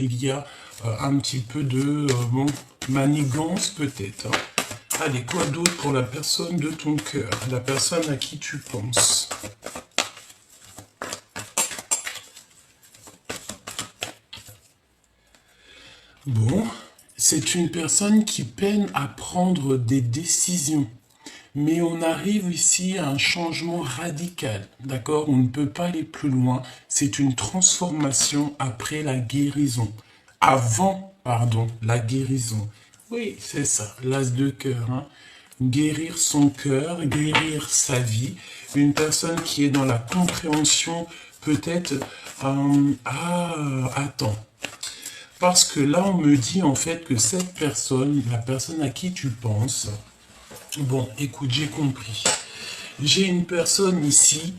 il y a un petit peu de manigance peut-être. Hein. Allez, quoi d'autre pour la personne de ton cœur, la personne à qui tu penses? Bon, c'est une personne qui peine à prendre des décisions. Mais on arrive ici à un changement radical, d'accord? On ne peut pas aller plus loin. C'est une transformation après la guérison. Avant, pardon, la guérison. Oui, c'est ça, l'as de cœur. Hein? Guérir son cœur, guérir sa vie. Une personne qui est dans la compréhension, peut-être... attends. Parce que là, on me dit en fait que cette personne, la personne à qui tu penses... Bon, écoute, j'ai compris. J'ai une personne ici,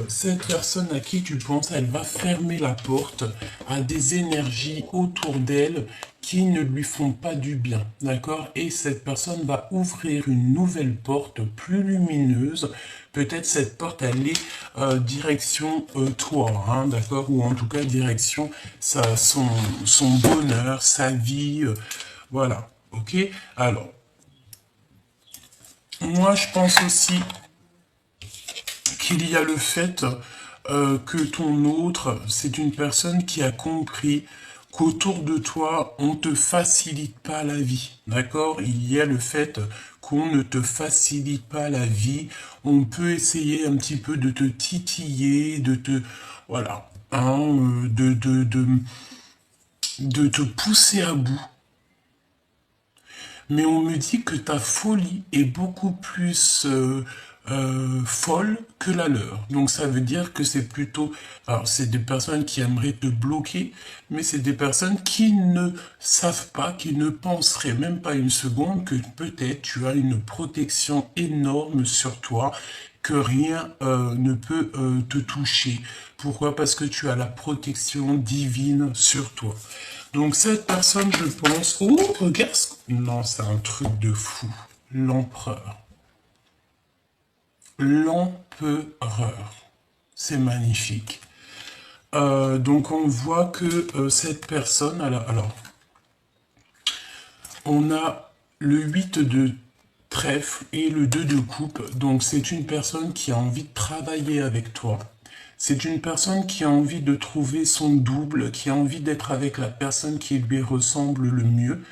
cette personne à qui tu penses, elle va fermer la porte à des énergies autour d'elle qui ne lui font pas du bien, d'accord? Et cette personne va ouvrir une nouvelle porte plus lumineuse. Peut-être cette porte, elle est direction toi, hein, d'accord? Ou en tout cas direction son bonheur, sa vie, voilà, ok? Alors, moi, je pense aussi qu'il y a le fait que ton autre, c'est une personne qui a compris qu'autour de toi, on ne te facilite pas la vie, d'accord? Il y a le fait qu'on ne te facilite pas la vie. On peut essayer un petit peu de te titiller, de te... Voilà, hein, de te pousser à bout. Mais on me dit que ta folie est beaucoup plus folle que la leur. Donc ça veut dire que c'est plutôt... Alors c'est des personnes qui aimeraient te bloquer, mais c'est des personnes qui ne savent pas, qui ne penseraient même pas une seconde que peut-être tu as une protection énorme sur toi, que rien ne peut te toucher. Pourquoi? Parce que tu as la protection divine sur toi. Donc cette personne, je pense... Oh, regarde... Non, c'est un truc de fou. L'empereur. L'empereur. C'est magnifique. Donc on voit que cette personne... Alors, on a le 8 de trèfle et le 2 de coupe. Donc c'est une personne qui a envie de travailler avec toi. C'est une personne qui a envie de trouver son double, qui a envie d'être avec la personne qui lui ressemble le mieux.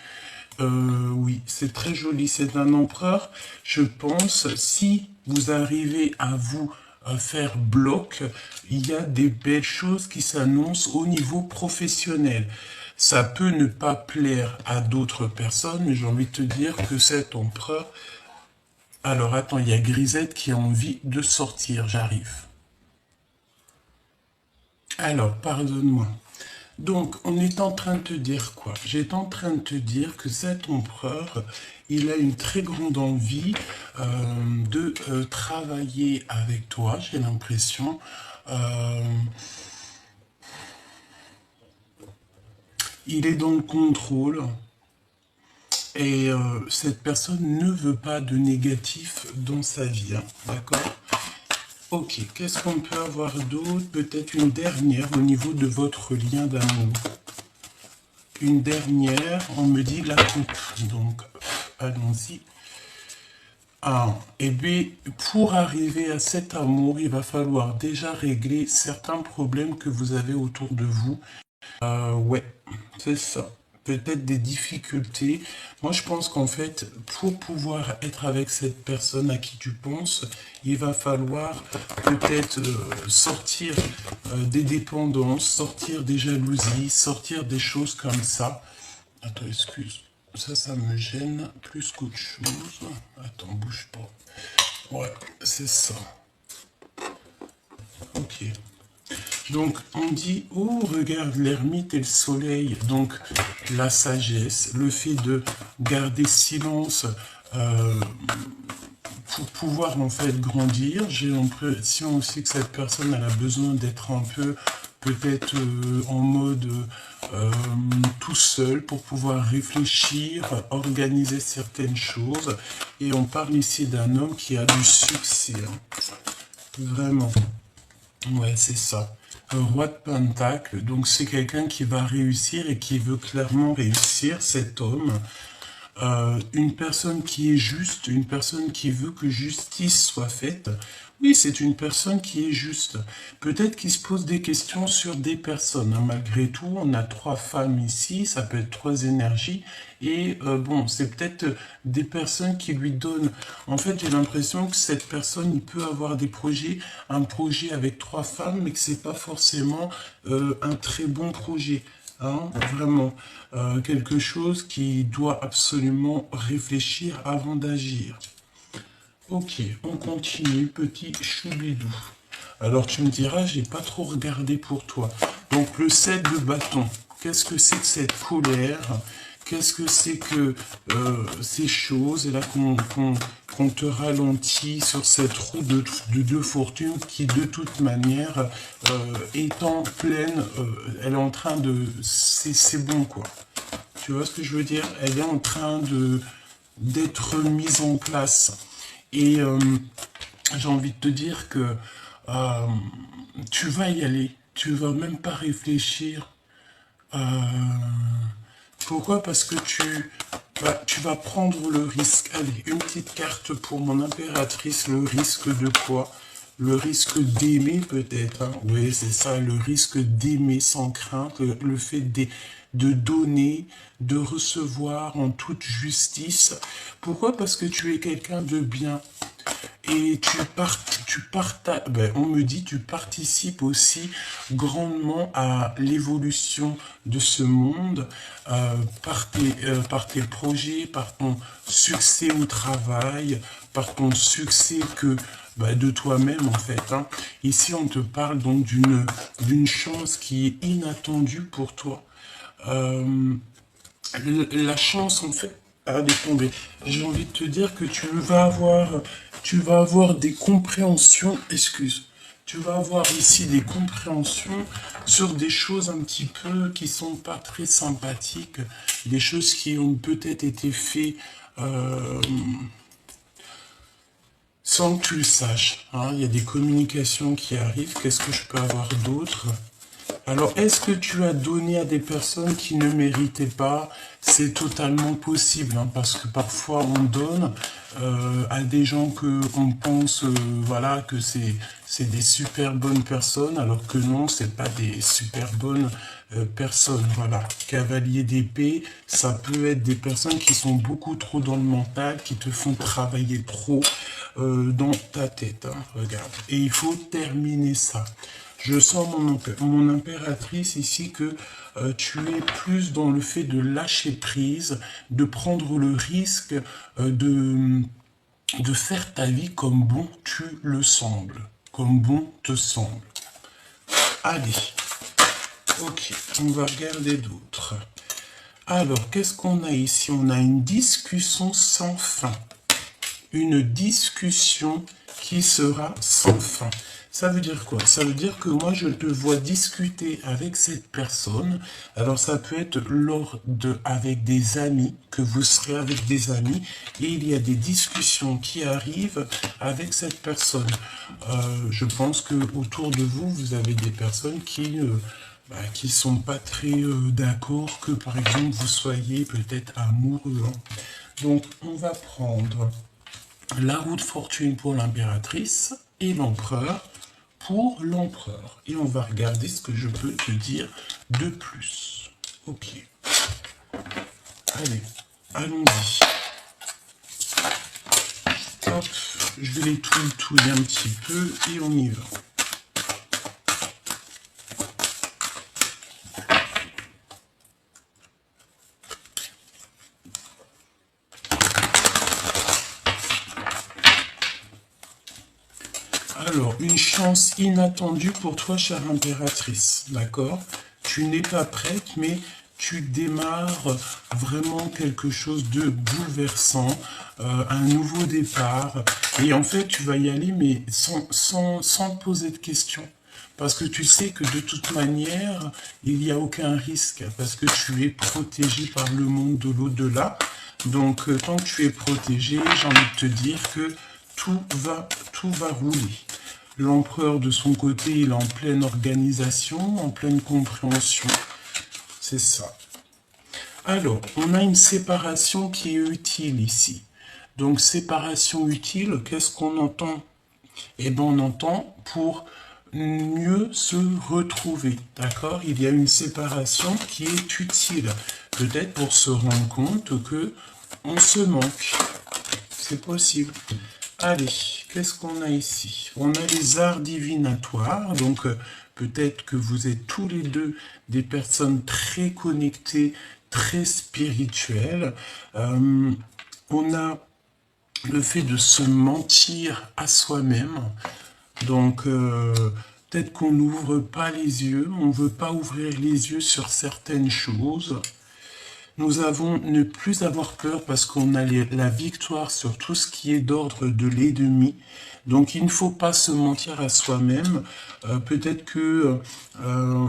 Oui, c'est très joli, c'est un empereur. Je pense, si vous arrivez à vous faire bloc, il y a des belles choses qui s'annoncent au niveau professionnel. Ça peut ne pas plaire à d'autres personnes, mais j'ai envie de te dire que cet empereur... Alors attends, il y a Grisette qui a envie de sortir, j'arrive. Alors, pardonne-moi. Donc, on est en train de te dire quoi? J'étais en train de te dire que cet empereur, il a une très grande envie de travailler avec toi, j'ai l'impression. Il est dans le contrôle. Et cette personne ne veut pas de négatif dans sa vie, hein, d'accord? Ok, qu'est-ce qu'on peut avoir d'autre? Peut-être une dernière au niveau de votre lien d'amour. Une dernière, on me dit la coupe. Donc, allons-y. Ah, et bien, pour arriver à cet amour, il va falloir déjà régler certains problèmes que vous avez autour de vous. Ouais, c'est ça. Peut-être des difficultés. Moi, je pense qu'en fait, pour pouvoir être avec cette personne à qui tu penses, il va falloir peut-être sortir des dépendances, sortir des jalousies, sortir des choses comme ça. Attends, excuse. Ça me gêne plus qu'autre chose. Attends, bouge pas. Ouais, c'est ça. Ok. Donc, on dit, oh, regarde, l'ermite et le soleil. Donc, la sagesse, le fait de garder silence pour pouvoir, en fait, grandir. J'ai l'impression aussi que cette personne, elle a besoin d'être un peu, peut-être, en mode tout seul pour pouvoir réfléchir, organiser certaines choses. Et on parle ici d'un homme qui a du succès. Hein. Vraiment. Ouais, c'est ça. Roi de Pentacle, donc c'est quelqu'un qui va réussir et qui veut clairement réussir, cet homme. Une personne qui est juste, une personne qui veut que justice soit faite. Oui, c'est une personne qui est juste. Peut-être qu'il se pose des questions sur des personnes, hein. Malgré tout, on a 3 femmes ici, ça peut être 3 énergies. Et bon, c'est peut-être des personnes qui lui donnent... En fait, j'ai l'impression que cette personne, il peut avoir des projets, un projet avec 3 femmes, mais que c'est pas forcément un très bon projet. Hein, vraiment, quelque chose qui doit absolument réfléchir avant d'agir. Ok, on continue, petit choubidou. Alors tu me diras, j'ai pas trop regardé pour toi. Donc le 7 de bâton, qu'est-ce que c'est que cette colère? Qu'est-ce que c'est que ces choses? Et là qu'on te ralentit sur cette roue de fortune qui de toute manière est en pleine, elle est en train de... C'est bon quoi. Tu vois ce que je veux dire? Elle est en train d'être mise en place. Et j'ai envie de te dire que tu vas y aller. Tu vas même pas réfléchir. Pourquoi? Parce que tu vas prendre le risque. Allez, une petite carte pour mon impératrice. Le risque de quoi? Le risque d'aimer peut-être. Hein. Oui, c'est ça, le risque d'aimer sans crainte. Le fait de donner, de recevoir en toute justice. Pourquoi? Parce que tu es quelqu'un de bien. Et on me dit, tu participes aussi grandement à l'évolution de ce monde par tes projets, par ton succès au travail, par ton succès de toi-même en fait. Hein. Ici, on te parle donc d'une chance qui est inattendue pour toi. La chance en fait a détombé. J'ai envie de te dire que tu vas avoir des compréhensions, tu vas avoir ici des compréhensions sur des choses un petit peu qui sont pas très sympathiques, des choses qui ont peut-être été faites sans que tu le saches. Hein. Il y a des communications qui arrivent. Qu'est-ce que je peux avoir d'autre? Alors, est-ce que tu as donné à des personnes qui ne méritaient pas? C'est totalement possible, hein, parce que parfois on donne à des gens que on pense, voilà, que c'est des super bonnes personnes, alors que non, c'est pas des super bonnes personnes. Voilà, cavalier d'épée, ça peut être des personnes qui sont beaucoup trop dans le mental, qui te font travailler trop dans ta tête. Hein, regarde, et il faut terminer ça. Je sens mon impératrice ici que tu es plus dans le fait de lâcher prise, de prendre le risque de faire ta vie comme bon tu le sembles, comme bon te semble. Allez, ok, on va regarder d'autres. Alors, qu'est-ce qu'on a ici? On a une discussion sans fin. Une discussion qui sera sans fin. Ça veut dire quoi? Ça veut dire que moi, je te vois discuter avec cette personne. Alors, ça peut être avec des amis, que vous serez avec des amis, et il y a des discussions qui arrivent avec cette personne. Je pense que autour de vous, vous avez des personnes qui sont pas très d'accord que, par exemple, vous soyez peut-être amoureux. Hein. Donc, on va prendre la roue de fortune pour l'impératrice et l'empereur pour l'empereur. Et on va regarder ce que je peux te dire de plus. Ok. Allez, allons-y. Hop, je vais les touiller un petit peu et on y va. Alors, une chance inattendue pour toi, chère impératrice, d'accord? Tu n'es pas prête, mais tu démarres vraiment quelque chose de bouleversant, un nouveau départ. Et en fait, tu vas y aller, mais sans poser de questions. Parce que tu sais que de toute manière, il n'y a aucun risque, parce que tu es protégé par le monde de l'au-delà. Donc, tant que tu es protégé, j'ai envie de te dire que tout va rouler. L'empereur, de son côté, il est en pleine organisation, en pleine compréhension. C'est ça. Alors, on a une séparation qui est utile ici. Donc, séparation utile, qu'est-ce qu'on entend? Eh bien, on entend pour mieux se retrouver, d'accord? Il y a une séparation qui est utile, peut-être pour se rendre compte que on se manque. C'est possible. Allez, qu'est-ce qu'on a ici? On a les arts divinatoires, donc peut-être que vous êtes tous les deux des personnes très connectées, très spirituelles. On a le fait de se mentir à soi-même. Donc, peut-être qu'on n'ouvre pas les yeux, on ne veut pas ouvrir les yeux sur certaines choses. Nous avons ne plus avoir peur parce qu'on a la victoire sur tout ce qui est d'ordre de l'ennemi. Donc il ne faut pas se mentir à soi-même. Peut-être que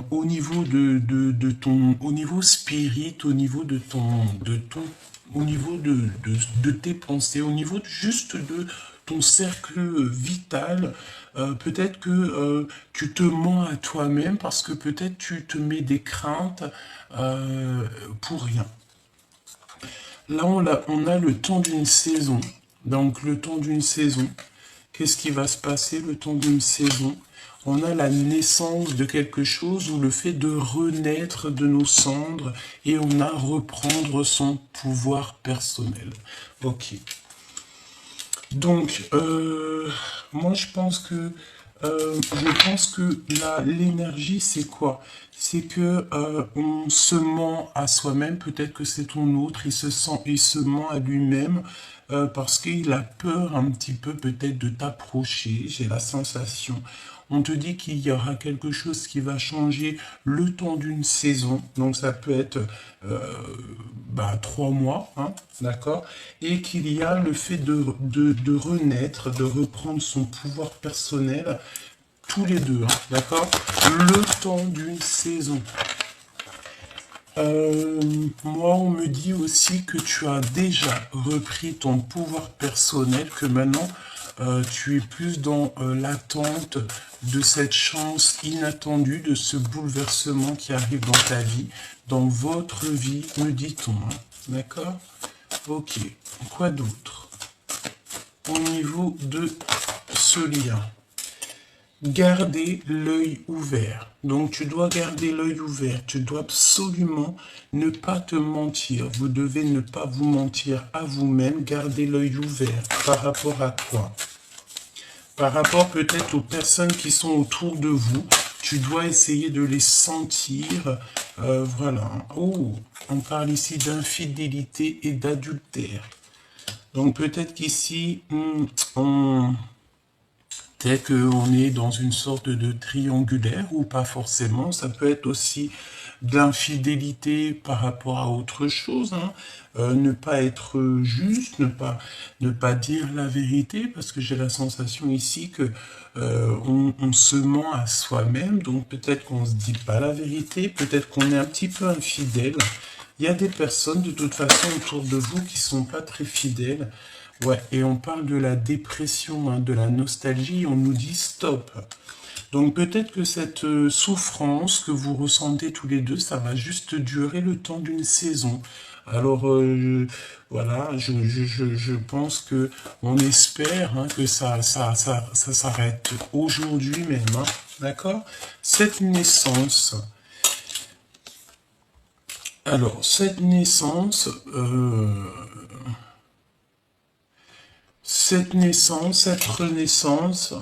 au niveau de ton, au niveau spirit, au niveau au niveau de tes pensées, au niveau juste de ton cercle vital, peut-être que tu te mens à toi-même parce que peut-être tu te mets des craintes pour rien. Là, on a le temps d'une saison. Donc, le temps d'une saison. Qu'est-ce qui va se passer le temps d'une saison? On a la naissance de quelque chose ou le fait de renaître de nos cendres et on a reprendre son pouvoir personnel. Ok. Donc, moi, je pense que l'énergie, c'est quoi? C'est que on se ment à soi-même. Peut-être que c'est ton autre. Il se ment à lui-même parce qu'il a peur un petit peu peut-être de t'approcher. J'ai la sensation. On te dit qu'il y aura quelque chose qui va changer le temps d'une saison. Donc ça peut être 3 mois, hein, d'accord? Et qu'il y a le fait de renaître, de reprendre son pouvoir personnel, tous les deux, hein, d'accord? Le temps d'une saison. Moi, on me dit aussi que tu as déjà repris ton pouvoir personnel, que maintenant, tu es plus dans l'attente de cette chance inattendue, de ce bouleversement qui arrive dans ta vie, dans votre vie, me dit-on. Hein, d'accord? Ok. Quoi d'autre? Au niveau de ce lien. Garder l'œil ouvert. Donc tu dois garder l'œil ouvert. Tu dois absolument ne pas te mentir. Vous devez ne pas vous mentir à vous-même. Garder l'œil ouvert. Par rapport à quoi? Par rapport peut-être aux personnes qui sont autour de vous. Tu dois essayer de les sentir. Voilà. Oh, on parle ici d'infidélité et d'adultère. Donc peut-être qu'ici, peut-être qu'on est dans une sorte de triangulaire, ou pas forcément. Ça peut être aussi de l'infidélité par rapport à autre chose. Hein. Ne pas être juste, ne pas dire la vérité, parce que j'ai la sensation ici que on se ment à soi-même. Donc peut-être qu'on ne se dit pas la vérité, peut-être qu'on est un petit peu infidèle. Il y a des personnes de toute façon autour de vous qui sont pas très fidèles. Ouais, et on parle de la dépression, hein, de la nostalgie, on nous dit stop. Donc peut-être que cette souffrance que vous ressentez tous les deux, ça va juste durer le temps d'une saison. Alors voilà, je pense que on espère hein, que ça s'arrête aujourd'hui même, hein, d'accord? Cette naissance. Alors cette naissance. Cette naissance, cette renaissance,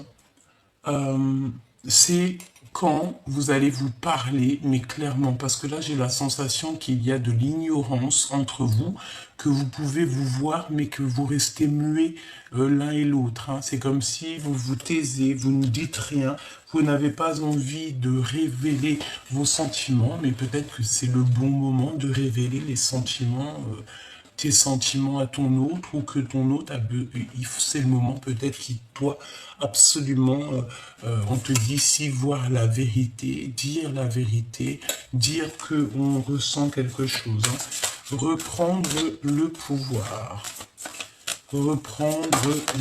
c'est quand vous allez vous parler, mais clairement, parce que là j'ai la sensation qu'il y a de l'ignorance entre vous, que vous pouvez vous voir, mais que vous restez muets l'un et l'autre. Hein. C'est comme si vous vous taisez, vous ne dites rien, vous n'avez pas envie de révéler vos sentiments, mais peut-être que c'est le bon moment de révéler les sentiments tes sentiments à ton autre ou que ton autre c'est le moment peut-être qu'il doit absolument on te dit ici voir la vérité, dire que on ressent quelque chose, hein. Reprendre le pouvoir. reprendre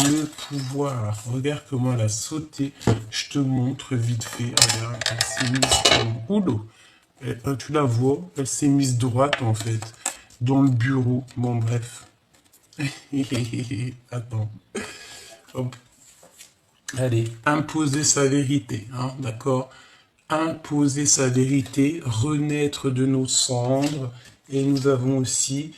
le pouvoir. Regarde comment elle a sauté. Je te montre vite fait. Regarde, elle s'est mise en... Oulou. Tu la vois, elle s'est mise droite en fait, dans le bureau. Bon, bref. Attends. Hop. Allez, imposer sa vérité, hein, d'accord? Imposer sa vérité, renaître de nos cendres. Et nous avons aussi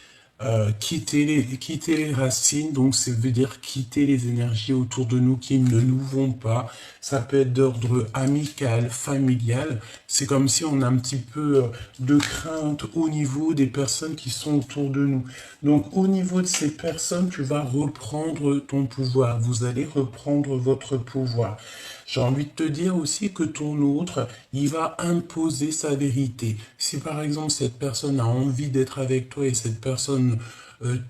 quitter les racines, donc ça veut dire quitter les énergies autour de nous qui ne nous vont pas. Ça peut être d'ordre amical, familial. C'est comme si on a un petit peu de crainte au niveau des personnes qui sont autour de nous. Donc au niveau de ces personnes, tu vas reprendre ton pouvoir. Vous allez reprendre votre pouvoir. J'ai envie de te dire aussi que ton autre, il va imposer sa vérité. Si par exemple cette personne a envie d'être avec toi et cette personne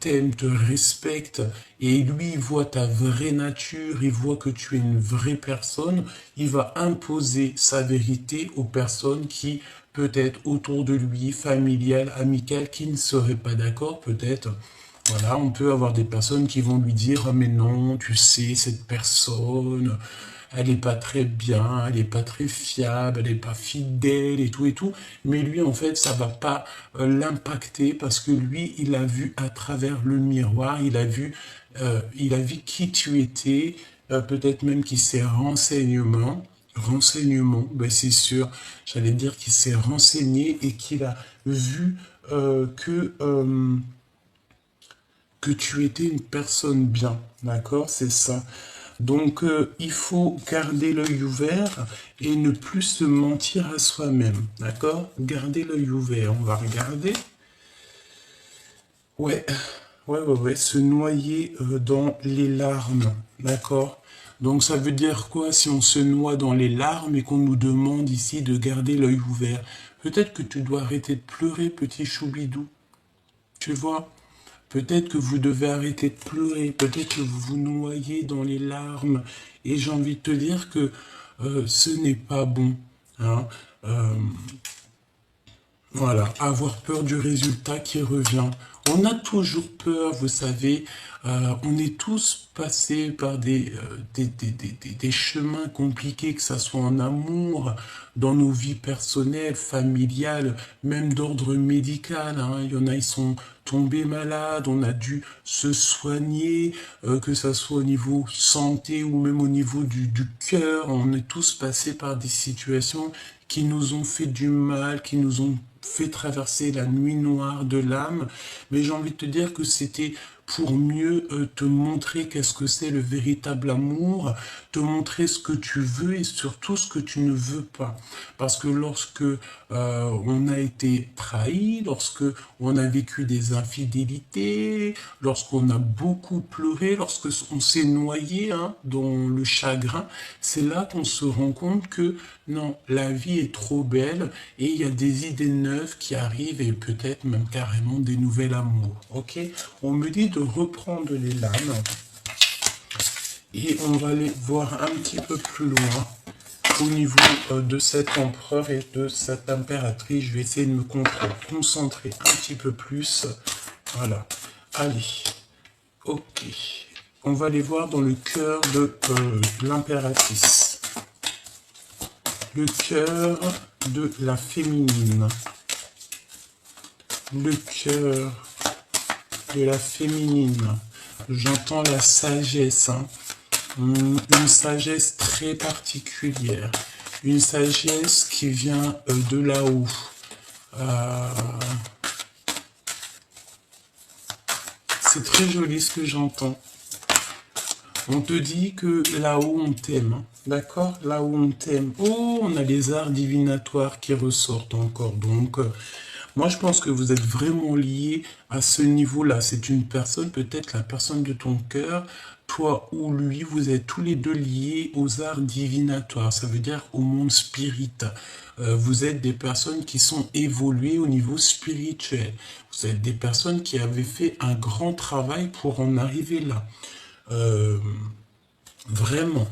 t'aime, te respecte, et lui il voit ta vraie nature, il voit que tu es une vraie personne, il va imposer sa vérité aux personnes qui peut-être autour de lui, familiales, amicales, qui ne seraient pas d'accord peut-être. Voilà, on peut avoir des personnes qui vont lui dire « Ah mais non, tu sais, cette personne, elle n'est pas très bien, elle n'est pas très fiable, elle n'est pas fidèle et tout. » Mais lui, en fait, ça va pas l'impacter parce que lui, il a vu à travers le miroir, il a vu qui tu étais, peut-être même qu'il s'est renseignement, ben c'est sûr, j'allais dire qu'il s'est renseigné et qu'il a vu que tu étais une personne bien, d'accord, c'est ça. Donc, il faut garder l'œil ouvert et ne plus se mentir à soi-même, d'accord? Garder l'œil ouvert, on va regarder. Ouais, ouais, se noyer dans les larmes, d'accord? Donc, ça veut dire quoi si on se noie dans les larmes et qu'on nous demande ici de garder l'œil ouvert? Peut-être que tu dois arrêter de pleurer, petit choubidou, tu vois? Peut-être que vous devez arrêter de pleurer, peut-être que vous vous noyez dans les larmes. Et j'ai envie de te dire que ce n'est pas bon. Hein. Euh, voilà, avoir peur du résultat qui revient. On a toujours peur, vous savez. On est tous passés par des chemins compliqués, que ça soit en amour, dans nos vies personnelles, familiales, même d'ordre médical. Hein. Il y en a, ils sont tombés malades, on a dû se soigner, que ça soit au niveau santé ou même au niveau du cœur. On est tous passés par des situations qui nous ont fait du mal, qui nous ont fait traverser la nuit noire de l'âme, mais j'ai envie de te dire que c'était pour mieux te montrer qu'est-ce que c'est le véritable amour, te montrer ce que tu veux et surtout ce que tu ne veux pas. Parce que lorsque on a été trahi, lorsque on a vécu des infidélités, lorsqu'on a beaucoup pleuré, lorsque on s'est noyé hein, dans le chagrin, c'est là qu'on se rend compte que non, la vie est trop belle et il y a des idées neuves qui arrivent et peut-être même carrément des nouvelles amours. Ok, on me dit de reprendre les lames et on va aller voir un petit peu plus loin au niveau de cet empereur et de cette impératrice. Je vais essayer de me concentrer un petit peu plus. Voilà, allez, ok. On va aller voir dans le cœur de l'impératrice. Le cœur de la féminine. Le cœur de la féminine. J'entends la sagesse, hein. Une sagesse très particulière. Une sagesse qui vient de là-haut. C'est très joli ce que j'entends. On te dit que là-haut on t'aime, d'accord? Là-haut on t'aime. Oh, on a les arts divinatoires qui ressortent encore. Donc, moi je pense que vous êtes vraiment liés à ce niveau-là. C'est une personne, peut-être la personne de ton cœur, toi ou lui, vous êtes tous les deux liés aux arts divinatoires. Ça veut dire au monde spirit. Vous êtes des personnes qui sont évoluées au niveau spirituel. Vous êtes des personnes qui avaient fait un grand travail pour en arriver là. Vraiment,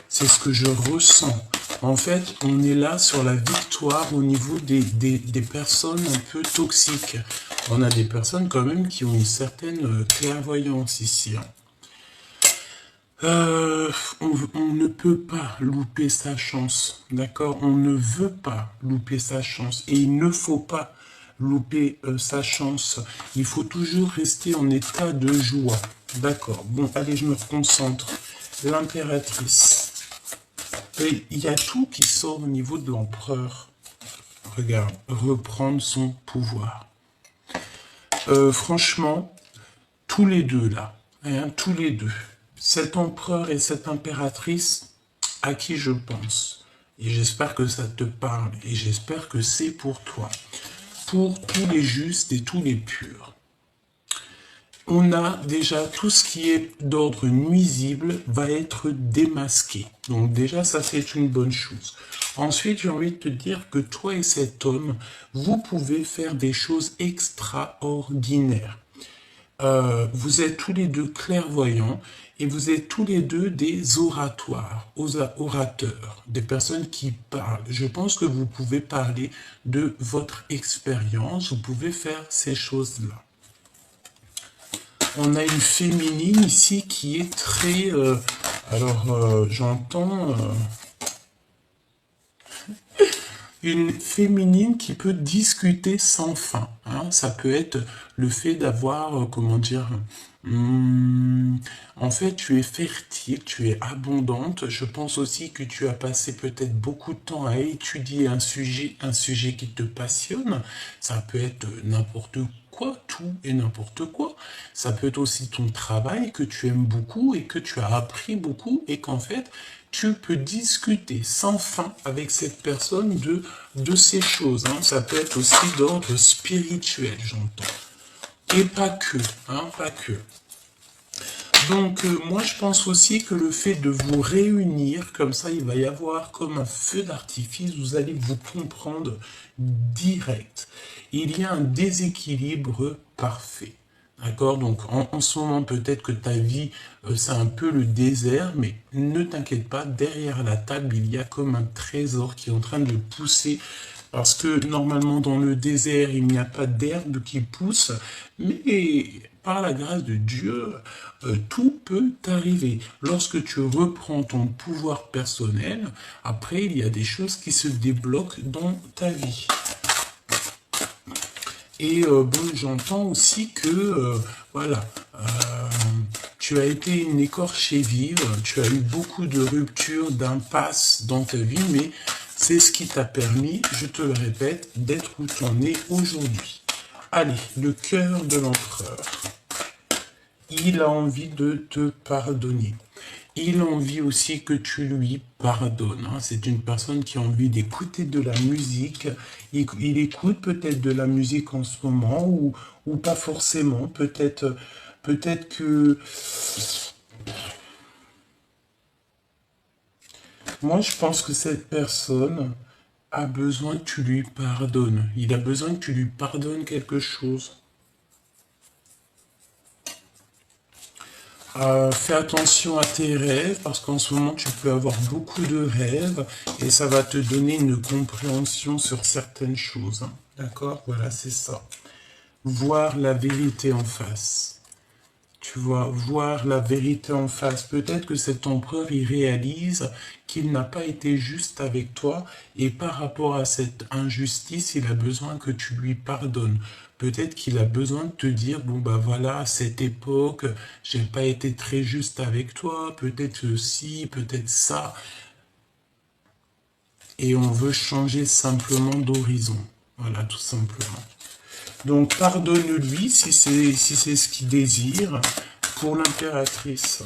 c'est ce que je ressens. En fait, on est là sur la victoire au niveau des personnes un peu toxiques. On a des personnes quand même qui ont une certaine clairvoyance ici. Hein. On ne peut pas louper sa chance, d'accord? On ne veut pas louper sa chance et il ne faut pas louper sa chance. Il faut toujours rester en état de joie, d'accord? Bon, allez, je me concentre. L'impératrice. Et il y a tout qui sort au niveau de l'empereur. Regarde, reprendre son pouvoir. Franchement, tous les deux là, hein, tous les deux. Cet empereur et cette impératrice, à qui je pense. Et j'espère que ça te parle. Et j'espère que c'est pour toi. Pour tous les justes et tous les purs. On a déjà tout ce qui est d'ordre nuisible va être démasqué. Donc déjà, ça c'est une bonne chose. Ensuite, j'ai envie de te dire que toi et cet homme, vous pouvez faire des choses extraordinaires. Vous êtes tous les deux clairvoyants et vous êtes tous les deux des orateurs, des personnes qui parlent. Je pense que vous pouvez parler de votre expérience, vous pouvez faire ces choses-là. On a une féminine ici qui est très... j'entends... une féminine qui peut discuter sans fin. Hein. Ça peut être le fait d'avoir, comment dire, en fait, tu es fertile, tu es abondante. Je pense aussi que tu as passé peut-être beaucoup de temps à étudier un sujet qui te passionne. Ça peut être n'importe quoi, tout et n'importe quoi. Ça peut être aussi ton travail que tu aimes beaucoup et que tu as appris beaucoup et qu'en fait, tu peux discuter sans fin avec cette personne de ces choses. Hein. Ça peut être aussi d'ordre spirituel, j'entends. Et pas que, hein, pas que. Donc, moi, je pense aussi que le fait de vous réunir, comme ça, il va y avoir comme un feu d'artifice, vous allez vous comprendre direct. Il y a un déséquilibre parfait. D'accord? Donc, en ce moment, peut-être que ta vie, c'est un peu le désert, mais ne t'inquiète pas, derrière la table, il y a comme un trésor qui est en train de pousser. Parce que normalement, dans le désert, il n'y a pas d'herbe qui pousse, mais par la grâce de Dieu, tout peut arriver. Lorsque tu reprends ton pouvoir personnel, après, il y a des choses qui se débloquent dans ta vie. Et bon, j'entends aussi que, voilà, tu as été une écorchée vive, tu as eu beaucoup de ruptures, d'impasses dans ta vie, mais c'est ce qui t'a permis, je te le répète, d'être où tu en es aujourd'hui. Allez, le cœur de l'empereur. Il a envie de te pardonner. Il a envie aussi que tu lui pardonnes. Hein. C'est une personne qui a envie d'écouter de la musique. Il écoute peut-être de la musique en ce moment ou pas forcément. Peut-être que... Moi, je pense que cette personne a besoin que tu lui pardonnes. Il a besoin que tu lui pardonnes quelque chose. Fais attention à tes rêves parce qu'en ce moment tu peux avoir beaucoup de rêves et ça va te donner une compréhension sur certaines choses. Hein. D'accord? Voilà, c'est ça. Voir la vérité en face. Tu vois, voir la vérité en face. Peut-être que cet empereur, il réalise qu'il n'a pas été juste avec toi et par rapport à cette injustice, il a besoin que tu lui pardonnes. Peut-être qu'il a besoin de te dire, bon bah voilà, à cette époque, j'ai pas été très juste avec toi, peut-être ceci, peut-être ça. Et on veut changer simplement d'horizon. Voilà, tout simplement. Donc pardonne-lui si c'est ce qu'il désire. Pour l'impératrice.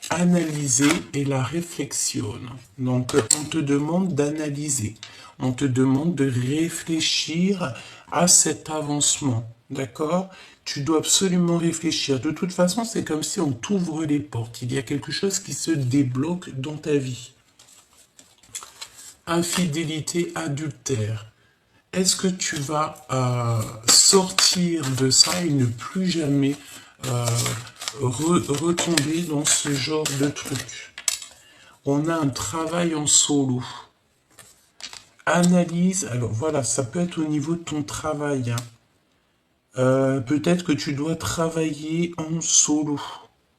Analyser et la réflexion. Donc on te demande d'analyser. On te demande de réfléchir à cet avancement. D'accord? Tu dois absolument réfléchir. De toute façon, c'est comme si on t'ouvre les portes. Il y a quelque chose qui se débloque dans ta vie. Infidélité, adultère. Est-ce que tu vas sortir de ça et ne plus jamais retomber dans ce genre de truc? On a un travail en solo. Analyse, alors voilà, ça peut être au niveau de ton travail. Hein. Peut-être que tu dois travailler en solo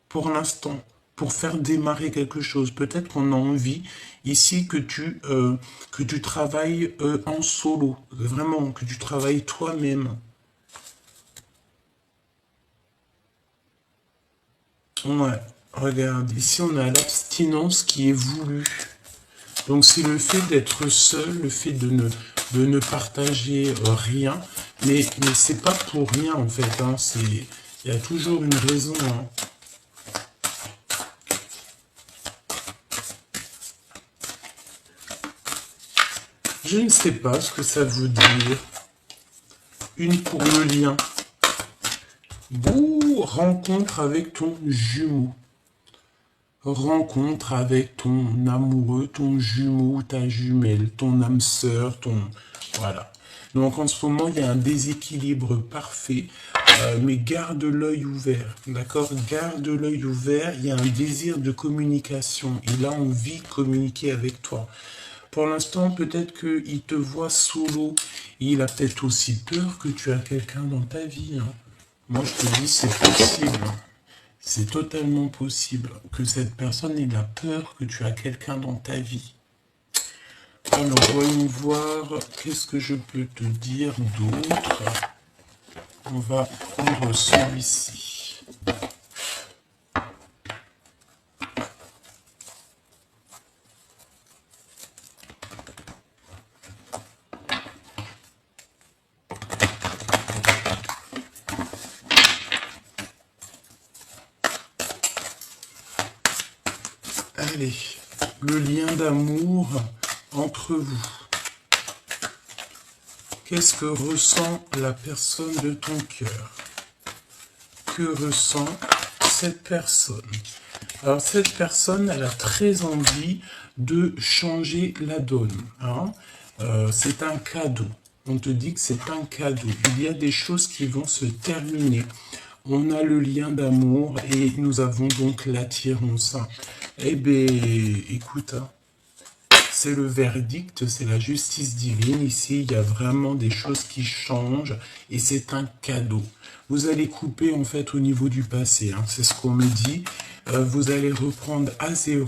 pour l'instant, pour faire démarrer quelque chose. Peut-être qu'on a envie ici que tu travailles en solo, vraiment, que tu travailles toi-même. Ouais, regarde, ici on a l'abstinence qui est voulue. Donc c'est le fait d'être seul, le fait de ne partager rien, mais c'est pas pour rien en fait, hein, il y a toujours une raison. Hein. Je ne sais pas ce que ça veut dire. Une pour le lien. Bouh, rencontre avec ton jumeau. Rencontre avec ton amoureux, ton jumeau, ta jumelle, ton âme sœur, ton... Voilà. Donc en ce moment, il y a un déséquilibre parfait, mais garde l'œil ouvert, d'accord? Garde l'œil ouvert, il y a un désir de communication. Il a envie de communiquer avec toi. Pour l'instant, peut-être qu'il te voit solo. Il a peut-être aussi peur que tu as quelqu'un dans ta vie. Hein. Moi, je te dis, c'est possible. C'est totalement possible que cette personne ait la peur que tu as quelqu'un dans ta vie. Alors, voyons voir, qu'est-ce que je peux te dire d'autre. On va prendre celui-ci. Allez, le lien d'amour entre vous. Qu'est-ce que ressent la personne de ton cœur? Que ressent cette personne? Alors cette personne, elle a très envie de changer la donne. Hein. C'est un cadeau. On te dit que c'est un cadeau. Il y a des choses qui vont se terminer. On a le lien d'amour et nous avons donc l'attirance. Eh bien, écoute, hein, c'est le verdict, c'est la justice divine. Ici, il y a vraiment des choses qui changent et c'est un cadeau. Vous allez couper en fait au niveau du passé, hein, c'est ce qu'on me dit. Vous allez reprendre à zéro.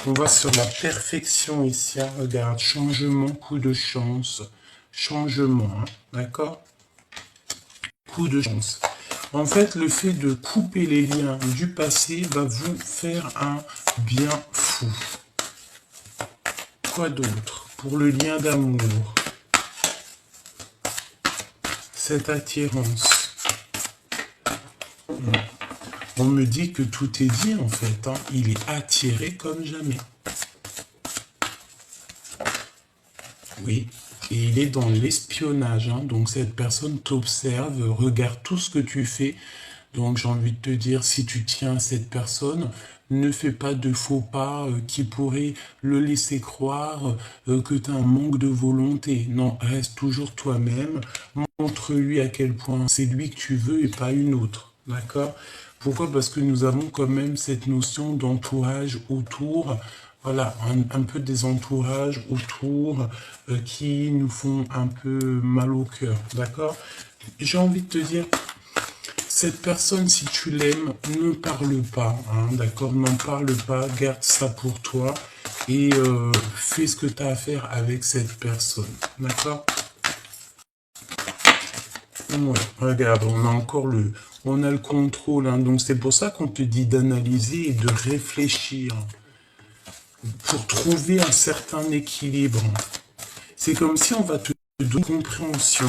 On va sur la perfection ici. Hein, regarde, changement, coup de chance. Changement, hein, d'accord? Coup de chance. En fait, le fait de couper les liens du passé va vous faire un bien fou. Quoi d'autre? Pour le lien d'amour. Cette attirance. On me dit que tout est dit en fait. Hein. Il est attiré comme jamais. Oui. Et il est dans l'espionnage. Hein. Donc cette personne t'observe, regarde tout ce que tu fais. Donc j'ai envie de te dire, si tu tiens à cette personne, ne fais pas de faux pas qui pourraient le laisser croire que tu as un manque de volonté. Non, reste toujours toi-même. Montre-lui à quel point c'est lui que tu veux et pas une autre. D'accord? Pourquoi? Parce que nous avons quand même cette notion d'entourage autour. Voilà, un peu des entourages autour qui nous font un peu mal au cœur. D'accord? J'ai envie de te dire, cette personne, si tu l'aimes, ne parle pas, hein, d'accord? N'en parle pas, garde ça pour toi et fais ce que tu as à faire avec cette personne, d'accord? Ouais, regarde, on a le contrôle, hein, donc c'est pour ça qu'on te dit d'analyser et de réfléchir pour trouver un certain équilibre. C'est comme si on va te donner compréhension.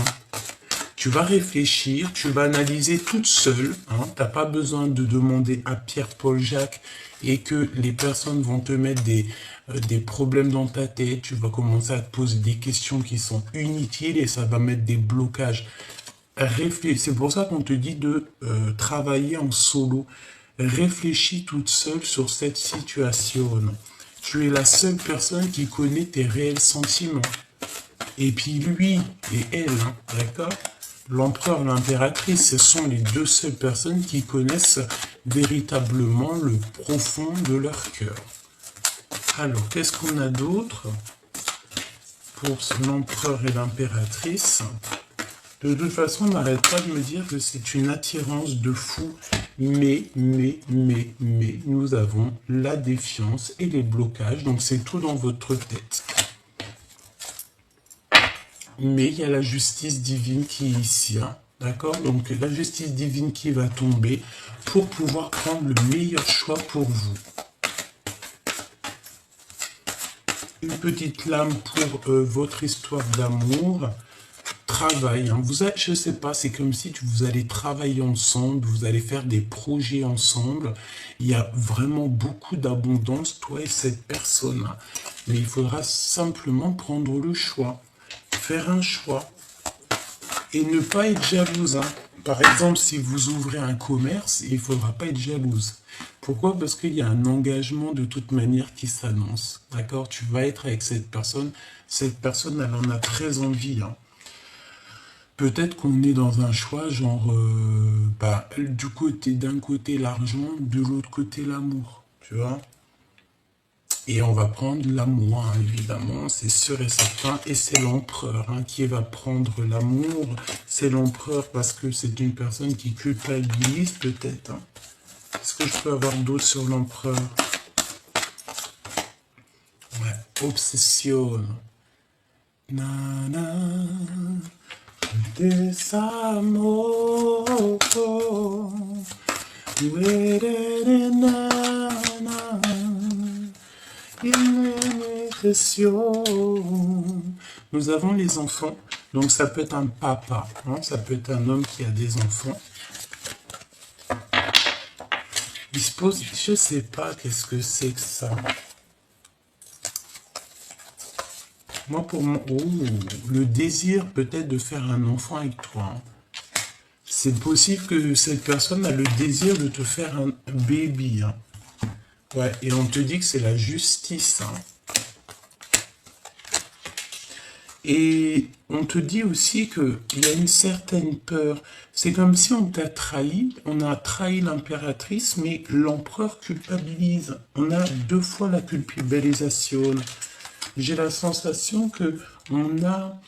Tu vas réfléchir, tu vas analyser toute seule. Hein, tu n'as pas besoin de demander à Pierre, Paul, Jacques et que les personnes vont te mettre des problèmes dans ta tête. Tu vas commencer à te poser des questions qui sont inutiles et ça va mettre des blocages. C'est pour ça qu'on te dit de travailler en solo. Réfléchis toute seule sur cette situation. Tu es la seule personne qui connaît tes réels sentiments. Et puis lui et elle, hein, d'accord? L'empereur, l'impératrice, ce sont les deux seules personnes qui connaissent véritablement le profond de leur cœur. Alors, qu'est-ce qu'on a d'autre? pour l'empereur et l'impératrice. De toute façon, on n'arrête pas de me dire que c'est une attirance de fou. Mais, nous avons la défiance et les blocages. Donc, c'est tout dans votre tête. Mais il y a la justice divine qui est ici. Hein. D'accord? Donc, la justice divine qui va tomber pour pouvoir prendre le meilleur choix pour vous. Une petite lame pour votre histoire d'amour. Travail, hein. Je sais pas, c'est comme si vous allez travailler ensemble, vous allez faire des projets ensemble. Il y a vraiment beaucoup d'abondance, toi et cette personne. Hein. Mais il faudra simplement prendre le choix, faire un choix et ne pas être jalouse. Hein. Par exemple, si vous ouvrez un commerce, il ne faudra pas être jalouse. Pourquoi? Parce qu'il y a un engagement de toute manière qui s'annonce. D'accord? Tu vas être avec cette personne. Cette personne, elle en a très envie. Hein. Peut-être qu'on est dans un choix genre, d'un côté l'argent, de l'autre côté l'amour, tu vois. Et on va prendre l'amour, hein, évidemment, c'est sûr et certain. Et c'est l'empereur hein, qui va prendre l'amour. C'est l'empereur parce que c'est une personne qui culpabilise peut-être. Hein. Est-ce que je peux avoir d'autres sur l'empereur? Ouais, obsession. Nana. Desamor, nous avons les enfants, donc ça peut être un papa, hein, ça peut être un homme qui a des enfants. Il se pose, je sais pas qu'est-ce que c'est que ça. Moi, pour mon... Oh, le désir peut-être de faire un enfant avec toi. Hein. C'est possible que cette personne a le désir de te faire un baby. Hein. Ouais, et on te dit que c'est la justice. Hein. Et on te dit aussi qu'il y a une certaine peur. C'est comme si on t'a trahi, on a trahi l'impératrice, mais l'empereur culpabilise. On a deux fois la culpabilisation. J'ai la sensation que on a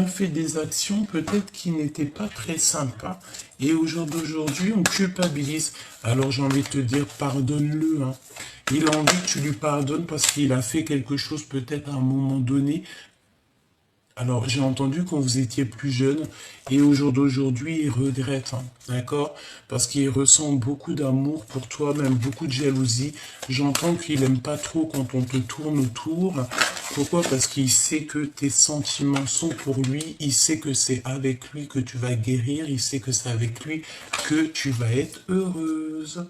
fait des actions peut-être qui n'étaient pas très sympas. Et au jour d'aujourd'hui, on culpabilise. Alors j'ai envie de te dire, pardonne-le. Hein. Il a envie que tu lui pardonnes parce qu'il a fait quelque chose peut-être à un moment donné. Alors, j'ai entendu quand vous étiez plus jeune, et au jour d'aujourd'hui, il regrette, hein, d'accord? Parce qu'il ressent beaucoup d'amour pour toi, même beaucoup de jalousie. J'entends qu'il aime pas trop quand on te tourne autour. Pourquoi? Parce qu'il sait que tes sentiments sont pour lui, il sait que c'est avec lui que tu vas guérir, il sait que c'est avec lui que tu vas être heureuse.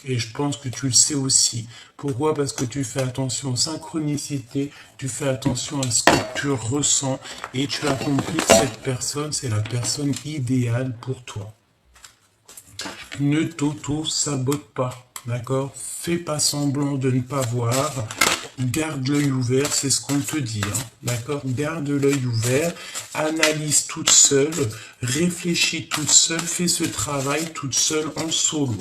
Et je pense que tu le sais aussi. Pourquoi? Parce que tu fais attention aux synchronicités, tu fais attention à ce que tu ressens et tu as compris que cette personne, c'est la personne idéale pour toi. Ne t'auto-sabote pas, d'accord? Fais pas semblant de ne pas voir. Garde l'œil ouvert, c'est ce qu'on te dit, hein, d'accord? Garde l'œil ouvert, analyse toute seule, réfléchis toute seule, fais ce travail toute seule en solo.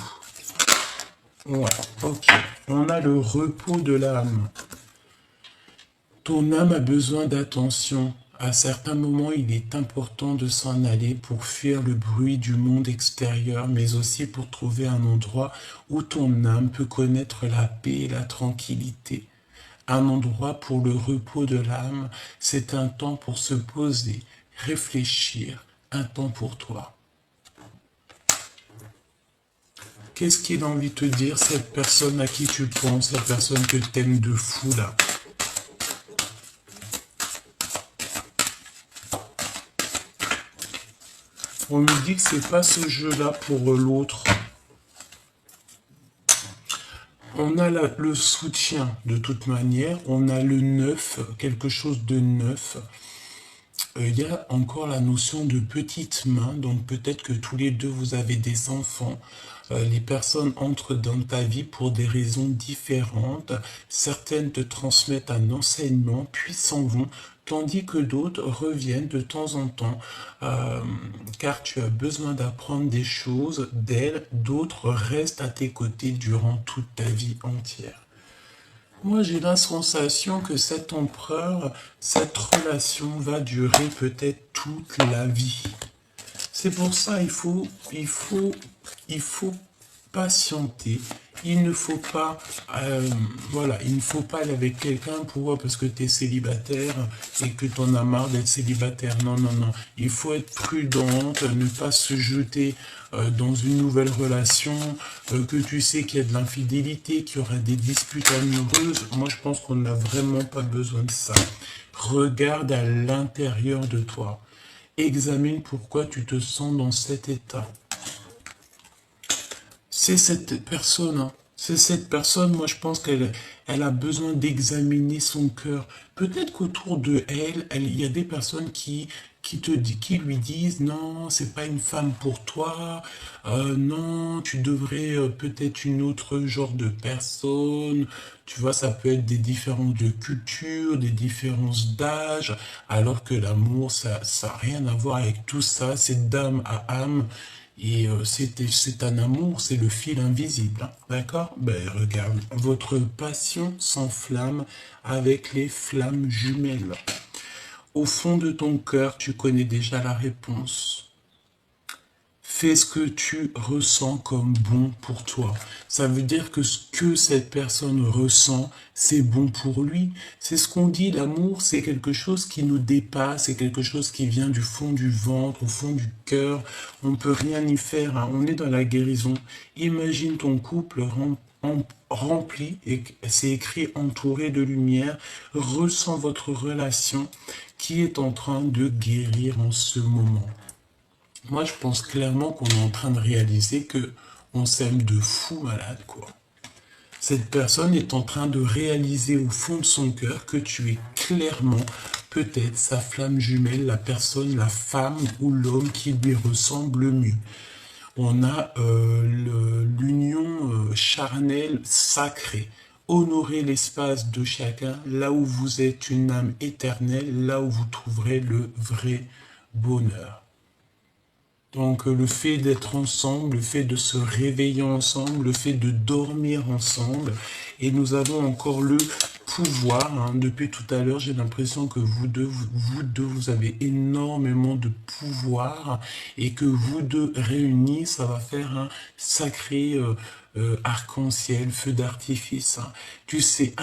Ouais, ok. On a le repos de l'âme. Ton âme a besoin d'attention. À certains moments, il est important de s'en aller pour fuir le bruit du monde extérieur, mais aussi pour trouver un endroit où ton âme peut connaître la paix et la tranquillité. Un endroit pour le repos de l'âme, c'est un temps pour se poser, réfléchir, un temps pour toi. Qu'est-ce qu'il a envie de te dire, cette personne à qui tu penses, la personne que t'aimes de fou, là? On me dit que c'est pas ce jeu-là pour l'autre. On a le soutien, de toute manière. On a le neuf, quelque chose de neuf. Il y a encore la notion de petite main, donc peut-être que tous les deux vous avez des enfants. Les personnes entrent dans ta vie pour des raisons différentes. Certaines te transmettent un enseignement, puis s'en vont, tandis que d'autres reviennent de temps en temps, car tu as besoin d'apprendre des choses d'elles. D'autres restent à tes côtés durant toute ta vie entière. Moi, j'ai la sensation que cet empereur, cette relation va durer peut-être toute la vie. C'est pour ça il faut patienter. Il ne faut pas, voilà, il ne faut pas aller avec quelqu'un parce que tu es célibataire et que tu en as marre d'être célibataire. Non, non, non. Il faut être prudente, ne pas se jeter dans une nouvelle relation, que tu sais qu'il y a de l'infidélité, qu'il y aura des disputes amoureuses. Moi, je pense qu'on n'a vraiment pas besoin de ça. Regarde à l'intérieur de toi. Examine pourquoi tu te sens dans cet état. C'est cette personne, hein. C'est cette personne, moi je pense qu'elle a besoin d'examiner son cœur. Peut-être qu'autour de elle, il y a des personnes qui lui disent non, c'est pas une femme pour toi, non, tu devrais peut-être une autre genre de personne. Tu vois, ça peut être des différences de culture, des différences d'âge, alors que l'amour, ça n'a rien à voir avec tout ça, c'est d'âme à âme. Et c'est un amour, c'est le fil invisible, hein, d'accord? Ben regarde, votre passion s'enflamme avec les flammes jumelles. Au fond de ton cœur, tu connais déjà la réponse. Fais ce que tu ressens comme bon pour toi. Ça veut dire que ce que cette personne ressent, c'est bon pour lui. C'est ce qu'on dit, l'amour, c'est quelque chose qui nous dépasse, c'est quelque chose qui vient du fond du ventre, au fond du cœur. On ne peut rien y faire, hein. On est dans la guérison. Imagine ton couple rempli, et c'est écrit entouré de lumière. Ressens votre relation qui est en train de guérir en ce moment. Moi, je pense clairement qu'on est en train de réaliser que on s'aime de fou malade, quoi. Cette personne est en train de réaliser au fond de son cœur que tu es clairement peut-être sa flamme jumelle, la personne, la femme ou l'homme qui lui ressemble le mieux. On a l'union charnelle sacrée. Honorez l'espace de chacun, là où vous êtes une âme éternelle, là où vous trouverez le vrai bonheur. Donc le fait d'être ensemble, le fait de se réveiller ensemble, le fait de dormir ensemble, et nous avons encore le pouvoir, hein. Depuis tout à l'heure, j'ai l'impression que vous deux, vous avez énormément de pouvoir, et que vous deux réunis, ça va faire un sacré arc-en-ciel, feu d'artifice, hein. Tu sais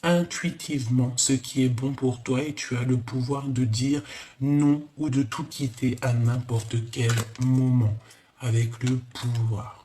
intuitivement ce qui est bon pour toi et tu as le pouvoir de dire non ou de tout quitter à n'importe quel moment avec le pouvoir.